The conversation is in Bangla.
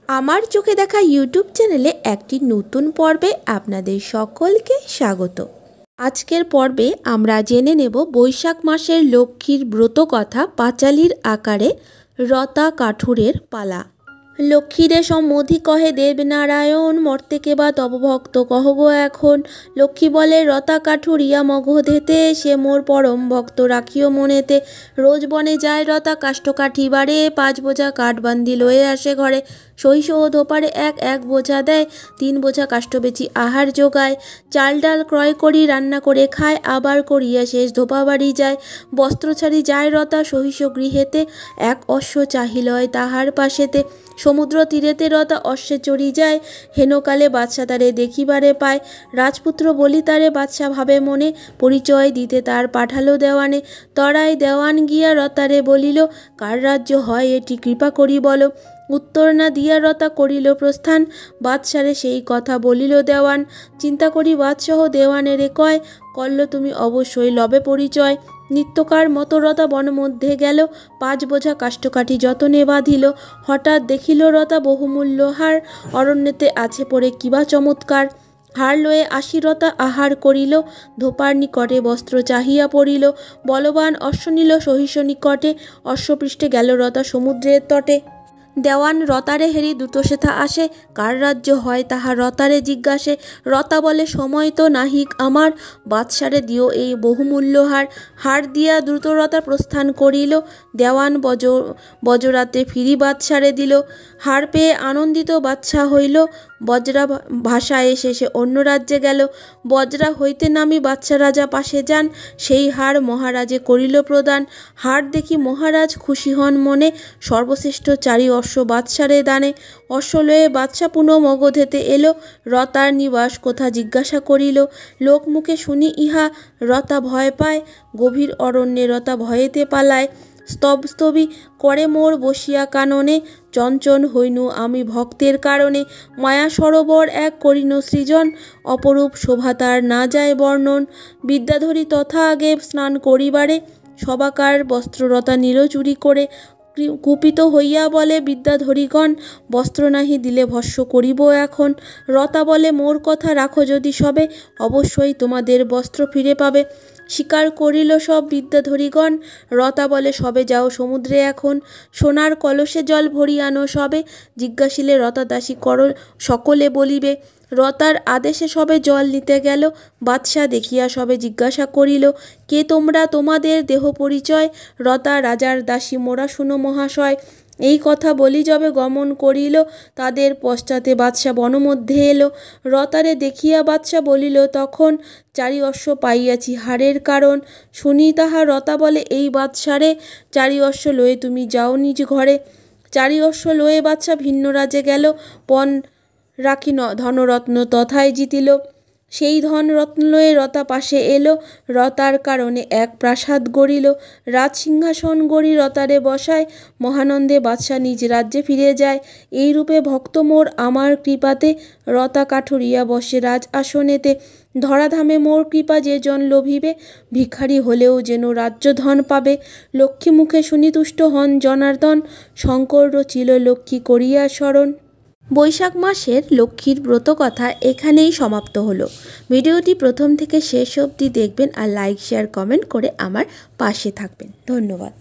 আমার চোখে দেখা ইউটিউব চ্যানেলে একটি নতুন পর্বে আপনাদের সকলকে স্বাগত। আজকের পর্বে আমরা জেনে নেব বৈশাখ মাসের লক্ষ্মীর ব্রত কথা পাঁচালীর আকারে রতা কাঠুরের পালা। লক্ষ্মীরে সম্মধি কহে দেবনারায়ণ, মর্তে কেবা তব ভক্ত কহ গো এখন। লক্ষ্মী বলে রতা কাঠুর ইয়া মগধেতে, সে মোর পরম ভক্ত রাখিও মনেতে। রোজ বনে যায় রতা কাষ্ঠ কাঠিবারে, 5 বোঝা কাঠ বান্ধি লয়ে আসে ঘরে। সহিস ও ধোপারে এক এক বোঝা দেয়, 3 বোঝা কাষ্ঠ বেচি আহার জোগায়। চাল ডাল ক্রয় করি রান্না করে খায়, আবার করিয়া শেষ ধোপা বাড়ি যায়। বস্ত্র ছাড়ি যায় রতা সহিস গৃহেতে, এক অশ্ব চাহিলয় তাহার পাশেতে। সমুদ্র তীরেতে রতা অশ্বে চড়ি যায়, হেনকালে বাদশা তারে দেখিবারে পায়। রাজপুত্র বলি তারে বাদশা ভাবে মনে, পরিচয় দিতে তার পাঠালো দেওয়ানে। তরাই দেওয়ান গিয়া রতারে বলিল, কার রাজ্য হয় এটি কৃপা করি বলো। উত্তর না দিয়া রতা করিল প্রস্থান, বাদশারে সেই কথা বলিল দেওয়ান। চিন্তা করি বাদশাহ দেওয়ানেরে কয়, করল তুমি অবশ্যই লবে পরিচয়। নিত্যকার মতো রতা বন মধ্যে গেল, 5 বোঝা কাষ্ঠকাঠি যতনে বাঁধিল। হঠাৎ দেখিল রতা বহুমূল্য হার, অরণ্যেতে আছে পড়ে কিবা চমৎকার। হার লয়ে আসি রতা আহার করিল, ধোপার নিকটে বস্ত্র চাহিয়া পড়িল। বলবান অশ্ব নিল সহিস নিকটে, অশ্বপৃষ্ঠে গেল রতা সমুদ্রের তটে। দেওয়ান রতারে হেরি দ্রুত সেথা আসে, কার রাজ্য হয় তাহা রতারে জিজ্ঞাসে। রতা বলে সময় তো নাহিক আমার, বাদশারে দিও এই বহুমূল্য হার। হার দিয়া দ্রুত রতা প্রস্থান করিল, দেওয়ান বজরাতে ফিরি বাদশারে দিল। হার পেয়ে আনন্দিত বাদশা হইল, বজ্রা ভাষায় শেষে অন্য রাজ্যে গেল। বজ্রা হইতে নামি বাদশা রাজা পাশে যান, সেই হার মহারাজে করিল প্রদান। হার দেখি মহারাজ খুশি হন মনে, সর্বশ্রেষ্ঠ 4 অশ্ব বাদশারে দানে। অশ্ব লয়ে বাদশা পুনঃ মগধেতে এলো, রতার নিবাস কোথা জিজ্ঞাসা করিল। লোক মুখে শুনি ইহা রতা ভয় পায়, গভীর অরণ্যে রতা ভয়েতে পালায়। স্তবস্তবি করে মোর বসিয়া কাননে, চঞ্চল হইনু আমি ভক্তের কারণে। মায়া সরোবর এক করিন সৃজন, অপরূপ শোভা তার না যায় বর্ণন। বিদ্যাধরী তথা আগে স্নান করিবারে, সবাকার বস্ত্ররতা নিল চুরি করে। কুপিত হইয়া বলে বিদ্যাধরীগণ, বস্ত্র নাহি দিলে ভস্ম করিব এখন। রতা বলে মোর কথা রাখো যদি সবে, অবশ্যই তোমাদের বস্ত্র ফিরে পাবে। স্বীকার করিল সব বিদ্যাধরীগণ, রতা বলে সবে যাও সমুদ্রে এখন। সোনার কলসে জল ভরি আনো সবে, জিজ্ঞাসিলে রতা দাসী কর সকলে বলিবে। রতার আদেশে সবে জল নিতে গেল, বাদশা দেখিয়া সবে জিজ্ঞাসা করিল, কে তোমরা তোমাদের দেহ পরিচয়। রতা রাজার দাসী মোরা শুনো মহাশয়। এই কথা বলি যবে গমন করিল, তাদের পশ্চাতে বাদশা বনমধ্যে এলো। রতারে দেখিয়া বাদশা বলিল তখন, 4 অশ্ব পাইয়াছি হারের কারণ। শুনি তাহা রতা বলে এই বাদশারে, 4 অশ্ব লয়ে তুমি যাও নিজ ঘরে। 4 অশ্ব লয়ে বাদশা ভিন্ন রাজে গেল, পণ রাখি ধনরত্ন তথায় জিতিল। সেই ধন রত্ন লয়ে রতা পাশে এলো, রতার কারণে এক প্রাসাদ গড়িল। রাজসিংহাসন গড়ি রতারে বসায়, মহানন্দে বাদশা নিজ রাজ্যে ফিরে যায়। এই রূপে ভক্ত মোর আমার কৃপাতে, রতা কাঠুরিয়া বসে রাজ আসনেতে। ধরাধামে মোর কৃপা যে জন লোভিবে, ভিখারি হলেও যেন রাজ্য ধন পাবে। লক্ষ্মী মুখে শুনি তুষ্ট হন জনার্দন, শঙ্কর রচিল লক্ষ্মী করিয়া স্মরণ। বৈশাখ মাসের লক্ষ্মীর ব্রত কথা এখানেই সমাপ্ত হলো। ভিডিওটি প্রথম থেকে শেষ অবধি দেখবেন আর লাইক শেয়ার কমেন্ট করে আমার পাশে থাকবেন। ধন্যবাদ।